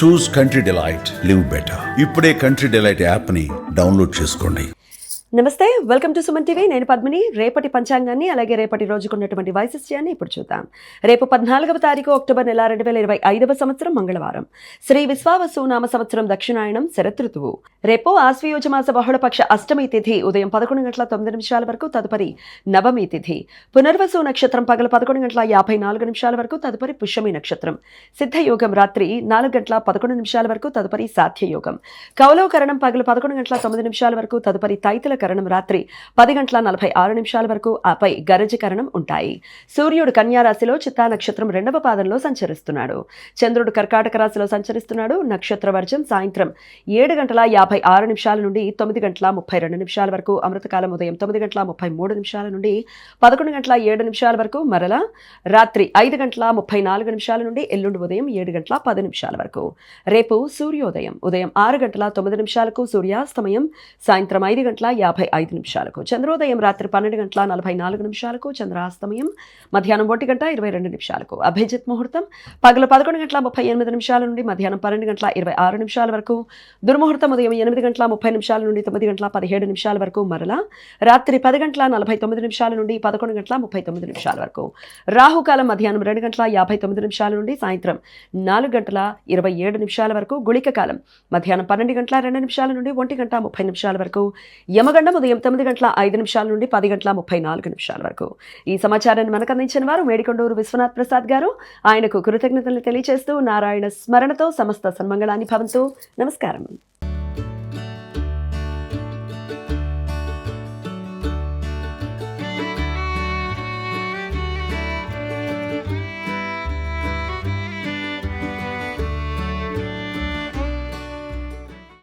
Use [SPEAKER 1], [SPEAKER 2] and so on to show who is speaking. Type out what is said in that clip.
[SPEAKER 1] చూస్ country delight, live better. ఇప్పుడే country delight యాప్ని download చేసుకోండి.
[SPEAKER 2] నమస్తే, వెల్కమ్ టు సుమన్ టీవీ. నేను పద్మిని. రేపటి పంచాంగాన్ని అలాగే రేపటి రోజుకున్నటువంటి వైశిష్ట్యాన్ని ఇప్పుడు చూద్దాం. రేపు 14వ తారీఖు అక్టోబర్ నెల 2025వ సంవత్సరం మంగళవారం. శ్రీ విశ్వావసు నామ సంవత్సరం దక్షిణాయనం శరతృతువు. రేపు ఆశ్వయుజ మాస బహుళపక్ష అష్టమి తిథి ఉదయం 11:09 వరకు, తదుపరి నవమి తిథి. పునర్వసు నక్షత్రం పగలు 11:54 వరకు, తదుపరి పుష్యమి నక్షత్రం. సిద్ధయోగం రాత్రి 4:11 వరకు, తదుపరి సాధ్యయోగం. కౌలవకరణం పగలు 11:09 వరకు, తదుపరి తైతుల కరణం రాత్రి 10:46 వరకు, ఆపై గరజకరణం ఉంటాయి. సూర్యుడు కన్యా రాశిలో చిత్తా నక్షత్రం 2వ పాదంలో సంచరిస్తున్నాడు. చంద్రుడు కర్కాటక రాశిలో సంచరిస్తున్నాడు. నక్షత్ర వర్జం సాయంత్రం 7:56 నుండి 9:32 వరకు, అమృతకాలం ఉదయం 9:33 నుండి 11:07 వరకు, మరలా రాత్రి 5:34 నుండి ఎల్లుండి ఉదయం 7:10 వరకు. రేపు సూర్యోదయం ఉదయం 6:09 సూర్యాస్తమయం సాయంత్రం 5:55 చంద్రోదయం రాత్రి 12:44 చంద్రాస్తమయం మధ్యాహ్నం 1:22 అభిజిత్ ముహూర్తం పగలు 11:38 నుండి మధ్యాహ్నం 12:26 వరకు, దుర్ముహూర్తం ఉదయం 8:30 నుండి 9:17 వరకు, మరలా రాత్రి 10:49 నుండి 11:39 వరకు. రాహుకాలం మధ్యాహ్నం 2:59 నుండి సాయంత్రం 4:27 వరకు, గుళిక కాలం మధ్యాహ్నం 12:02 నుండి 1:30 వరకు, యమగండం ఉదయం 9:05 నుండి 10:34 వరకు. ఈ సమాచారాన్ని మనకు అందించిన వారు మేడికొండూరు విశ్వనాథ్ ప్రసాద్ గారు. ఆయనకు కృతజ్ఞతలు తెలియజేస్తూ నారాయణ స్మరణతో సమస్త సన్మంగళాన్ని భవంతు. నమస్కారం.